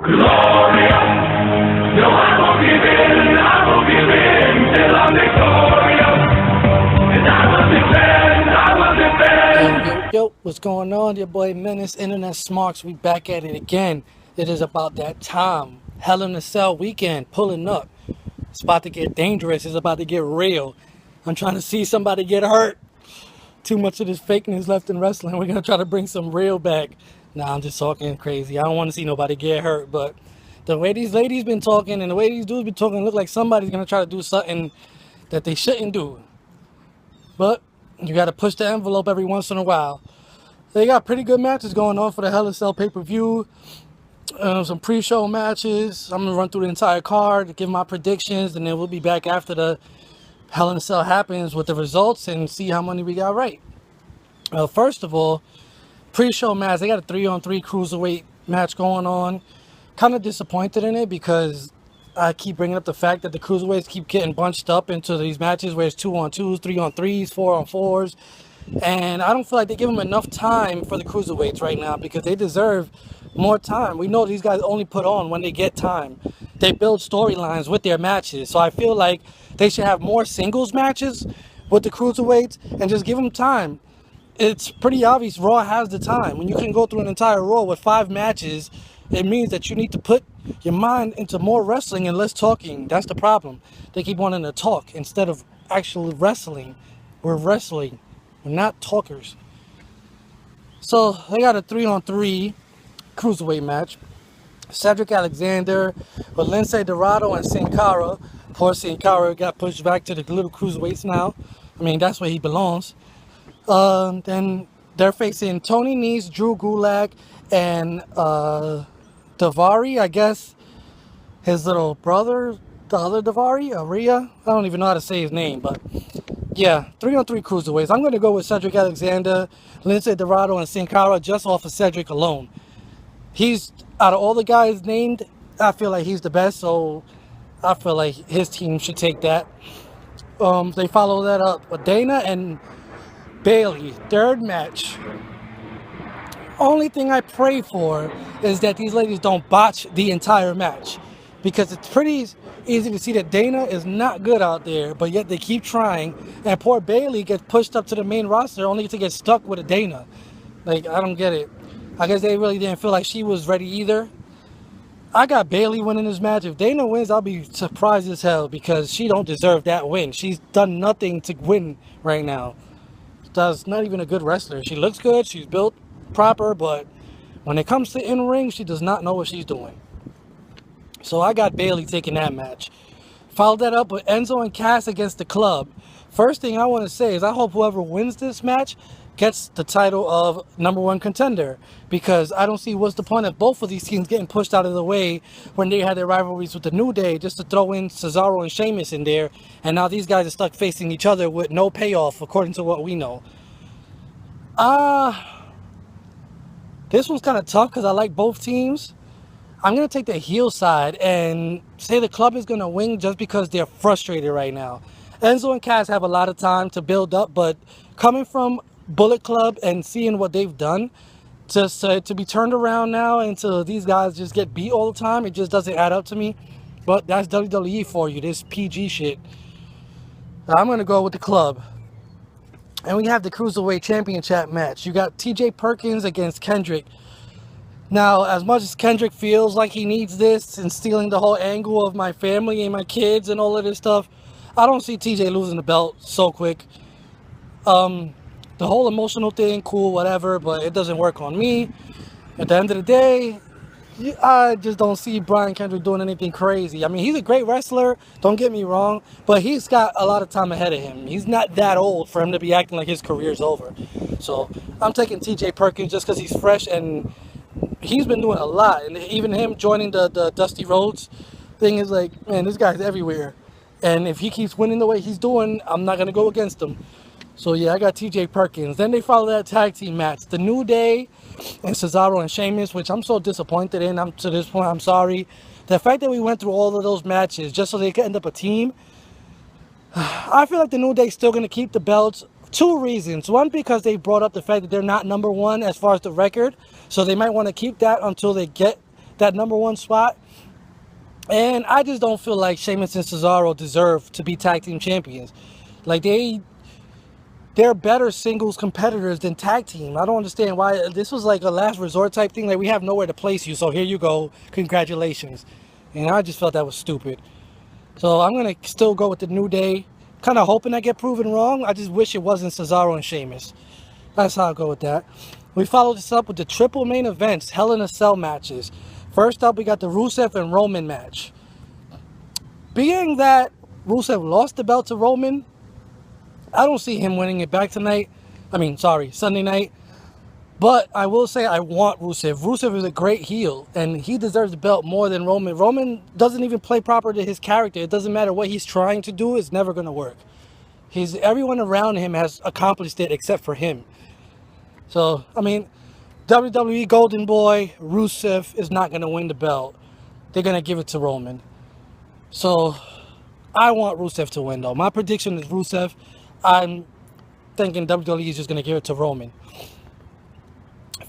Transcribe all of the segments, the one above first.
glorious. No, I won't give in till I'm victorious. And I will defend. Yo, what's going on? Your boy Menace, InternetSmarks. We back at it again. It is about that time. Hell in a Cell weekend, pulling up. It's about to get dangerous. It's about to get real. I'm trying to see somebody get hurt. Too much of this fakeness left in wrestling. We're going to try to bring some real back. Nah, I'm just talking crazy. I don't want to see nobody get hurt, but the way these ladies been talking and the way these dudes been talking, look like somebody's going to try to do something that they shouldn't do. But you got to push the envelope every once in a while. They got pretty good matches going on for the Hell in a Cell pay-per-view. Some pre-show matches. I'm going to run through the entire card, give my predictions, and then we'll be back after the Hell in a Cell happens with the results and see how many we got right. First of all, pre-show match. They got a 3-on-3 cruiserweight match going on. Kind of disappointed in it because I keep bringing up the fact that the cruiserweights keep getting bunched up into these matches where it's 2-on-2s, 3-on-3s, 4-on-4s. And I don't feel like they give them enough time for the cruiserweights right now because they deserve more time. We know these guys only put on when they get time. They build storylines with their matches. So I feel like they should have more singles matches with the cruiserweights and just give them time. It's pretty obvious Raw has the time. When you can go through an entire Raw with 5 matches, it means that you need to put your mind into more wrestling and less talking. That's the problem. They keep wanting to talk instead of actually wrestling. We're wrestling. We're not talkers. So they got a 3-on-3 cruiserweight match. Cedric Alexander with Lince Dorado and Sin Cara. Poor Sin Cara got pushed back to the little cruiserweights now. I mean, that's where he belongs. Then they're facing Tony Nese, Drew Gulak, and Daivari, I guess his little brother, the other Daivari, Aria. I don't even know how to say his name, but yeah, 3-on-3 cruiserweights. I'm going to go with Cedric Alexander, Lince Dorado, and Sin Cara just off of Cedric alone. He's, out of all the guys named, I feel like he's the best, so I feel like his team should take that. They follow that up with Dana and Bailey, third match. Only thing I pray for is that these ladies don't botch the entire match, because it's pretty easy to see that Dana is not good out there, but yet they keep trying, and poor Bailey gets pushed up to the main roster only to get stuck with a Dana. Like, I don't get it. I guess they really didn't feel like she was ready either. I got Bailey winning this match. If Dana wins, I'll be surprised as hell because she don't deserve that win. She's done nothing to win right now. She's not even a good wrestler. She looks good. She's built proper, but when it comes to in-ring, she does not know what she's doing. So I got Bailey taking that match. Followed that up with Enzo and Cass against the Club. First thing I want to say is I hope whoever wins this match gets the title of #1 contender, because I don't see what's the point of both of these teams getting pushed out of the way when they had their rivalries with the New Day, just to throw in Cesaro and Sheamus in there, and now these guys are stuck facing each other with no payoff according to what we know. This one's kind of tough because I like both teams. I'm going to take the heel side and say the Club is going to win just because they're frustrated right now. Enzo and Cass have a lot of time to build up, but coming from Bullet Club and seeing what they've done, just to be turned around now until these guys just get beat all the time, it just doesn't add up to me. But that's WWE for you, this PG shit. I'm going to go with the Club. And we have the Cruiserweight Championship match. You got TJ Perkins against Kendrick. Now, as much as Kendrick feels like he needs this and stealing the whole angle of my family and my kids and all of this stuff, I don't see TJ losing the belt so quick. The whole emotional thing, cool, whatever, but it doesn't work on me. At the end of the day, I just don't see Brian Kendrick doing anything crazy. I mean, he's a great wrestler, don't get me wrong, but he's got a lot of time ahead of him. He's not that old for him to be acting like his career's over. So I'm taking TJ Perkins just because he's fresh, and he's been doing a lot. And even him joining the Dusty Rhodes thing is like, man, this guy's everywhere. And if he keeps winning the way he's doing, I'm not going to go against him. So yeah, I got TJ Perkins. Then they follow that tag team match. The New Day and Cesaro and Sheamus, which I'm so disappointed in. To this point, I'm sorry. The fact that we went through all of those matches just so they could end up a team, I feel like the New Day's still going to keep the belts. 2 reasons. One, because they brought up the fact that they're not #1 as far as the record. So they might want to keep that until they get that #1 spot. And I just don't feel like Sheamus and Cesaro deserve to be tag team champions. Like they're better singles competitors than tag team. I don't understand why this was like a last resort type thing. Like, we have nowhere to place you, so here you go, congratulations. And I just felt that was stupid. So I'm gonna still go with the New Day. Kind of hoping I get proven wrong. I just wish it wasn't Cesaro and Sheamus. That's how I'll go with that. We followed this up with the triple main events, Hell in a Cell matches. First up, we got the Rusev and Roman match. Being that Rusev lost the belt to Roman, I don't see him winning it back tonight. Sunday night. But I will say I want Rusev. Rusev is a great heel, and he deserves the belt more than Roman. Roman doesn't even play proper to his character. It doesn't matter what he's trying to do. It's never going to work. Everyone around him has accomplished it except for him. So, WWE Golden Boy, Rusev, is not going to win the belt. They're going to give it to Roman. So, I want Rusev to win, though. My prediction is Rusev. I'm thinking WWE is just going to give it to Roman.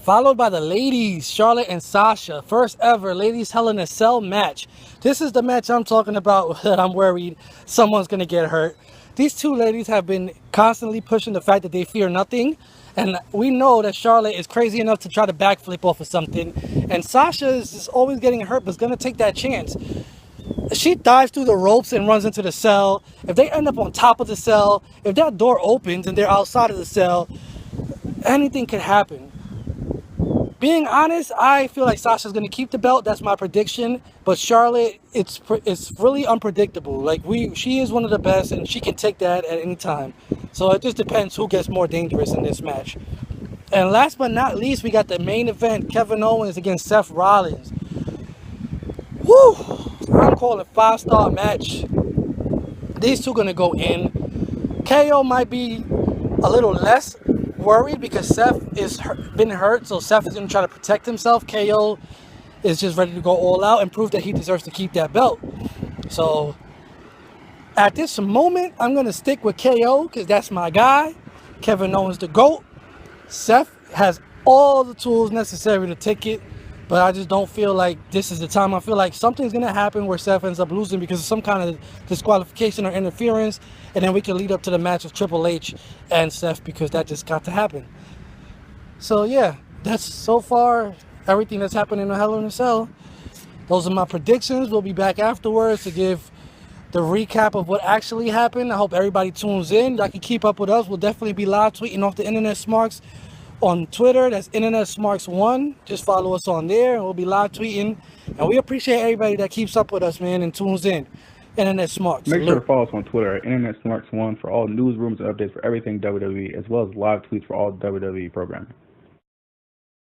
Followed by the ladies, Charlotte and Sasha. First ever ladies Hell in a Cell match. This is the match I'm talking about that I'm worried someone's going to get hurt. These two ladies have been constantly pushing the fact that they fear nothing. And we know that Charlotte is crazy enough to try to backflip off of something. And Sasha is just always getting hurt, but is going to take that chance. She dives through the ropes and runs into the cell. If they end up on top of the cell, if that door opens and they're outside of the cell, anything could happen. Being honest, I feel like Sasha's going to keep the belt. That's my prediction. But Charlotte, it's really unpredictable. Like, she is one of the best, and she can take that at any time. So it just depends who gets more dangerous in this match. And last but not least, we got the main event, Kevin Owens against Seth Rollins. Woo! I'm calling a 5-star match. These two going to go in. KO might be a little less worried because Seth is been hurt, so Seth is going to try to protect himself. KO is just ready to go all out and prove that he deserves to keep that belt. So at this moment, I'm going to stick with KO because that's my guy. Kevin Owens the GOAT. Seth has all the tools necessary to take it, but I just don't feel like this is the time. I feel like something's going to happen where Seth ends up losing because of some kind of disqualification or interference, and then we can lead up to the match of Triple H and Seth because that just got to happen. So yeah, that's so far everything that's happened in the Hell in a Cell. Those are my predictions. We'll be back afterwards to give the recap of what actually happened. I hope everybody tunes in. Y'all can keep up with us. We'll definitely be live tweeting off the InternetSmarks on Twitter. That's InternetSmarks1. Just follow us on there, and we'll be live tweeting. And we appreciate everybody that keeps up with us, man, and tunes in. InternetSmarks. Make sure to follow us on Twitter at InternetSmarks1 for all news, rumors, and updates for everything WWE, as well as live tweets for all WWE programming.